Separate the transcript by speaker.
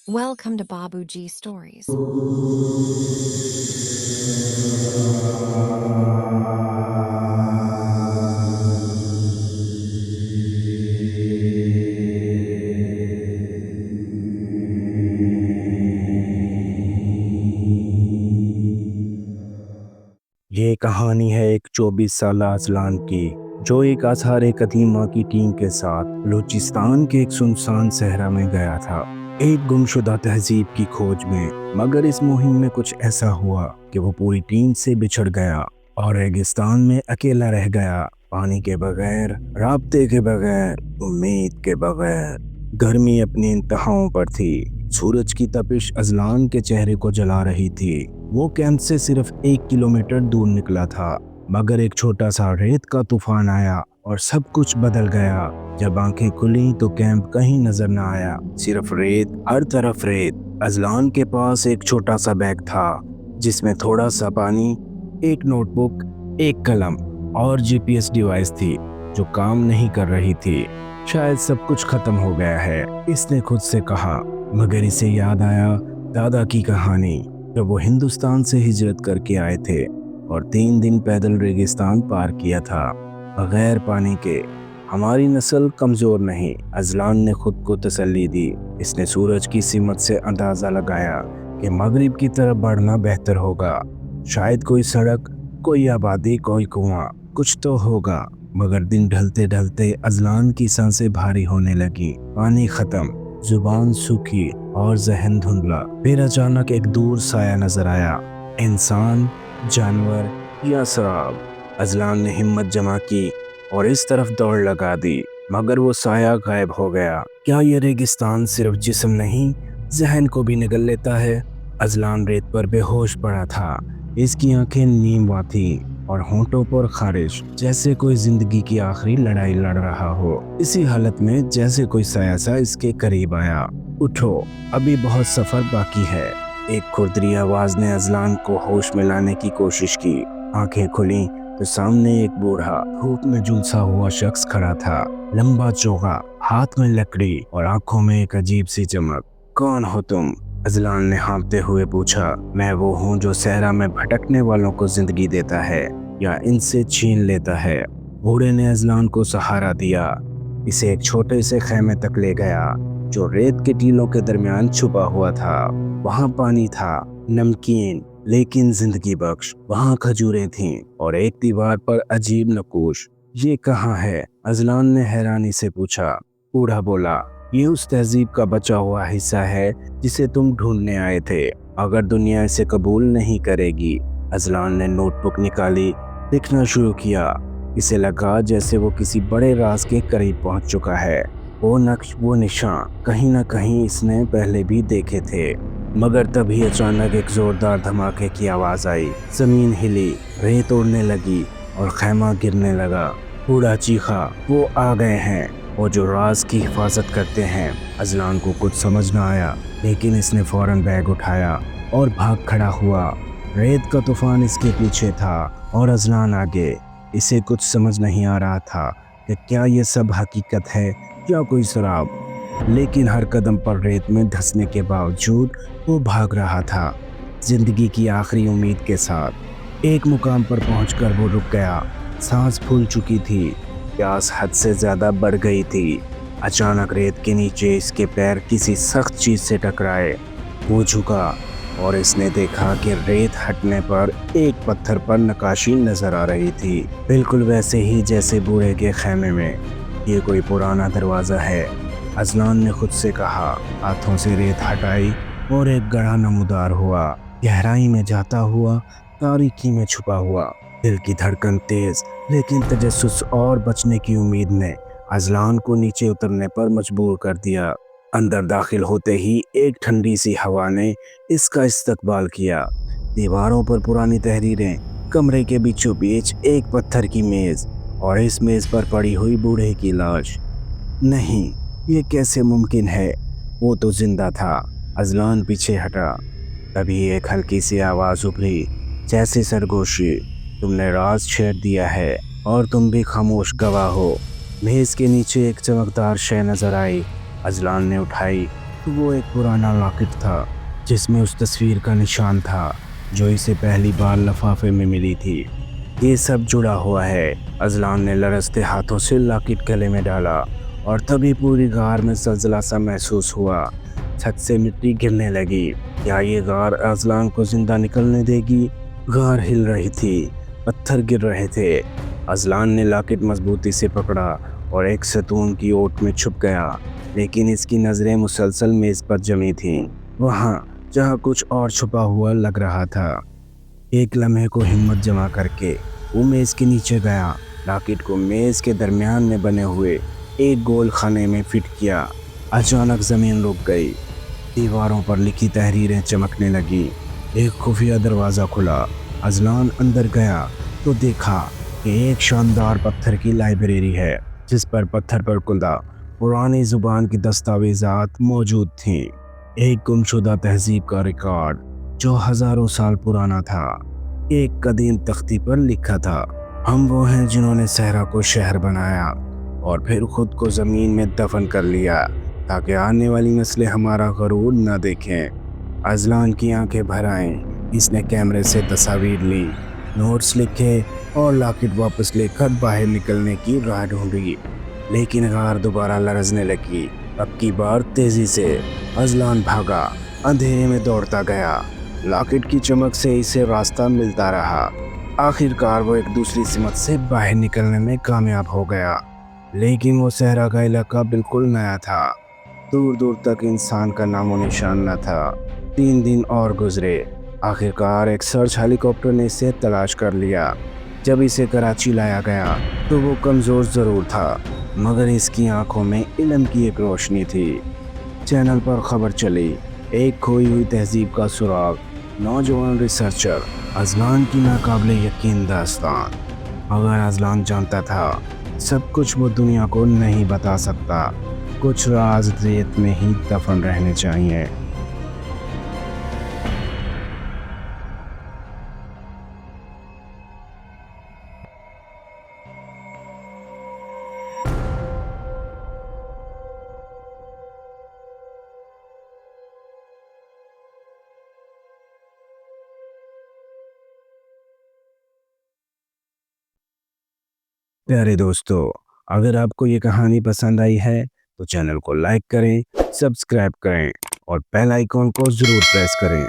Speaker 1: Welcome to Babu G Stories.
Speaker 2: یہ کہانی ہے ایک 24 سالہ اذلان کی جو ایک آثار قدیمہ کی ٹیم کے ساتھ بلوچستان کے ایک سنسان صحرا میں گیا تھا، ایک گمشدہ تہذیب کی کھوج میں۔ مگر اس مہم میں کچھ ایسا ہوا کہ وہ پوری ٹیم سے بچھڑ گیا اور ریگستان میں اکیلا رہ گیا، پانی کے بغیر، رابطے کے بغیر، امید کے بغیر۔ گرمی اپنی انتہاؤں پر تھی، سورج کی تپش اذلان کے چہرے کو جلا رہی تھی۔ وہ کیمپ سے صرف 1 کلومیٹر دور نکلا تھا، مگر ایک چھوٹا سا ریت کا طوفان آیا اور سب کچھ بدل گیا۔ جب آنکھیں کھلیں تو کیمپ کہیں نظر نہ آیا، صرف ریت، ہر طرف ریت۔ اذلان کے پاس ایک چھوٹا سا بیگ تھا جس میں تھوڑا سا پانی، ایک نوٹ بک، ایک قلم اور GPS ڈیوائس تھی جو کام نہیں کر رہی تھی۔ شاید سب کچھ ختم ہو گیا ہے، اس نے خود سے کہا، مگر اسے یاد آیا دادا کی کہانی، جب وہ ہندوستان سے ہجرت کر کے آئے تھے اور 3 دن پیدل ریگستان پار کیا تھا بغیر پانی کے۔ ہماری نسل کمزور نہیں، اذلان نے خود کو تسلی دی۔ اس نے سورج کی سمت سے اندازہ لگایا کہ مغرب کی طرف بڑھنا بہتر ہوگا، شاید کوئی سڑک، کوئی آبادی، کوئی کنواں، کچھ تو ہوگا۔ مگر دن ڈھلتے ڈھلتے اذلان کی سانسیں بھاری ہونے لگی، پانی ختم، زبان سوکھی اور ذہن دھندلا۔ پھر اچانک ایک دور سایہ نظر آیا، انسان، جانور یا سراب۔ اذلان نے ہمت جمع کی اور اس طرف دوڑ لگا دی، مگر وہ سایہ غائب ہو گیا۔ کیا یہ ریگستان صرف جسم نہیں، ذہن کو بھی نگل لیتا ہے؟ اذلان ریت پر بے ہوش پڑا تھا، اس کی آنکھیں نیم وا تھیں اور ہونٹوں پر خارش، جیسے کوئی زندگی کی آخری لڑائی لڑ رہا ہو۔ اسی حالت میں جیسے کوئی سایہ سا اس کے قریب آیا۔ اٹھو، ابھی بہت سفر باقی ہے۔ ایک کھردری آواز نے اذلان کو ہوش میں لانے کی کوشش کی۔ آنکھیں کھلیں تو سامنے ایک بوڑھا، دھوپ میں جھلسا ہوا شخص کھڑا تھا، لمبا چوغا، ہاتھ میں لکڑی اور آنکھوں میں ایک عجیب سی چمک۔ کون ہو تم؟ اذلان نے ہانپتے ہوئے پوچھا۔ میں وہ ہوں جو صحرا میں بھٹکنے والوں کو زندگی دیتا ہے یا ان سے چھین لیتا ہے۔ بوڑھے نے اذلان کو سہارا دیا، اسے ایک چھوٹے سے خیمے تک لے گیا جو ریت کے ٹیلوں کے درمیان چھپا ہوا تھا۔ وہاں پانی تھا، نمکین لیکن زندگی بخش۔ وہاں کھجوریں تھیں اور ایک دیوار پر عجیب نقوش۔ یہ کہاں ہے؟ اذلان نے حیرانی سے پوچھا۔ بوڑھا بولا، یہ اس تہذیب کا بچا ہوا حصہ ہے جسے تم ڈھونڈنے آئے تھے، اگر دنیا اسے قبول نہیں کرے گی۔ اذلان نے نوٹ بک نکالی، لکھنا شروع کیا۔ اسے لگا جیسے وہ کسی بڑے راز کے قریب پہنچ چکا ہے۔ وہ نقش، وہ نشان، کہیں نہ کہیں اس نے پہلے بھی دیکھے تھے۔ مگر تبھی اچانک ایک زوردار دھماکے کی آواز آئی، زمین ہلی، ریت اڑنے لگی اور خیمہ گرنے لگا۔ بوڑھا چیخا، وہ آ گئے ہیں، وہ جو راز کی حفاظت کرتے ہیں۔ اذلان کو کچھ سمجھ نہ آیا، لیکن اس نے فوراً بیگ اٹھایا اور بھاگ کھڑا ہوا۔ ریت کا طوفان اس کے پیچھے تھا اور اذلان آگے۔ اسے کچھ سمجھ نہیں آ رہا تھا کہ کیا یہ سب حقیقت ہے یا کوئی سراب، لیکن ہر قدم پر ریت میں دھسنے کے باوجود وہ بھاگ رہا تھا، زندگی کی آخری امید کے ساتھ۔ ایک مقام پر پہنچ کر وہ رک گیا، سانس پھول چکی تھی، پیاس حد سے زیادہ بڑھ گئی تھی۔ اچانک ریت کے نیچے اس کے پیر کسی سخت چیز سے ٹکرائے۔ وہ جھکا اور اس نے دیکھا کہ ریت ہٹنے پر ایک پتھر پر نقاشی نظر آ رہی تھی، بالکل ویسے ہی جیسے بوڑھے کے خیمے میں۔ یہ کوئی پرانا دروازہ ہے، اذلان نے خود سے کہا۔ ہاتھوں سے ریت ہٹائی اور ایک گڑھا نمودار ہوا، گہرائی میں جاتا ہوا، تاریکی میں چھپا ہوا۔ دل کی دھڑکن تیز، لیکن تجسس اور بچنے کی امید نے اذلان کو نیچے اترنے پر مجبور کر دیا۔ اندر داخل ہوتے ہی ایک ٹھنڈی سی ہوا نے اس کا استقبال کیا۔ دیواروں پر پرانی تحریریں، کمرے کے بیچوں بیچ ایک پتھر کی میز اور اس میز پر پڑی ہوئی بوڑھے کی لاش۔ نہیں، یہ کیسے ممکن ہے؟ وہ تو زندہ تھا۔ اذلان پیچھے ہٹا، تبھی ایک ہلکی سی آواز ابھری، جیسے سرگوشی، تم نے راز چھیڑ دیا ہے اور تم بھی خاموش گواہ ہو۔ میز کے نیچے ایک چمکدار شے نظر آئی، اذلان نے اٹھائی، تو وہ ایک پرانا لاکٹ تھا جس میں اس تصویر کا نشان تھا جو اسے پہلی بار لفافے میں ملی تھی۔ یہ سب جڑا ہوا ہے۔ اذلان نے لرزتے ہاتھوں سے لاکٹ گلے میں ڈالا اور تبھی پوری غار میں زلزلہ سا محسوس ہوا۔ چھت سے مٹی گرنے لگی۔ کیا یہ غار اذلان کو زندہ نکلنے دے گی؟ غار ہل رہی تھی، پتھر گر رہے تھے۔ اذلان نے لاکٹ مضبوطی سے پکڑا اور ایک ستون کی اوٹ میں چھپ گیا، لیکن اس کی نظریں مسلسل میز پر جمی تھیں، وہاں جہاں کچھ اور چھپا ہوا لگ رہا تھا۔ ایک لمحے کو ہمت جمع کر کے وہ میز کے نیچے گیا، لاکٹ کو میز کے درمیان میں بنے ہوئے ایک گول خانے میں فٹ کیا۔ اچانک زمین رک گئی، دیواروں پر لکھی تحریریں چمکنے لگی، ایک خفیہ دروازہ کھلا۔ اذلان اندر گیا تو دیکھا کہ ایک شاندار پتھر کی لائبریری ہے جس پر پتھر پر کندہ پرانی زبان کی دستاویزات موجود تھیں۔ ایک گمشدہ تہذیب کا ریکارڈ جو ہزاروں سال پرانا تھا۔ ایک قدیم تختی پر لکھا تھا، ہم وہ ہیں جنہوں نے صحرا کو شہر بنایا اور پھر خود کو زمین میں دفن کر لیا تاکہ آنے والی نسلیں ہمارا غرور نہ دیکھیں۔ اذلان کی آنکھیں بھر آئیں۔ اس نے کیمرے سے تصاویر لی، نوٹس لکھے اور لاکٹ واپس لے کر باہر نکلنے کی راہ ڈھونڈی، لیکن غار دوبارہ لرزنے لگی۔ اب کی بار تیزی سے اذلان بھاگا، اندھیرے میں دوڑتا گیا، لاکٹ کی چمک سے اسے راستہ ملتا رہا۔ آخر کار وہ ایک دوسری سمت سے باہر نکلنے میں کامیاب ہو گیا، لیکن وہ صحرا کا علاقہ بالکل نیا تھا۔ دور دور تک انسان کا نام و نشان نہ تھا۔ 3 دن اور گزرے۔ آخر کار ایک سرچ ہیلی کاپٹر نے اسے تلاش کر لیا۔ جب اسے کراچی لایا گیا تو وہ کمزور ضرور تھا، مگر اس کی آنکھوں میں علم کی ایک روشنی تھی۔ چینل پر خبر چلی، ایک کھوئی ہوئی تہذیب کا سراغ، نوجوان ریسرچر اذلان کی ناقابل یقین داستان۔ مگر اذلان جانتا تھا سب کچھ وہ دنیا کو نہیں بتا سکتا، کچھ راز ریت میں ہی دفن رہنے چاہیے۔ پیارے دوستو، اگر آپ کو یہ کہانی پسند آئی ہے تو چینل کو لائک کریں، سبسکرائب کریں اور بیل آئیکن کو ضرور پریس کریں۔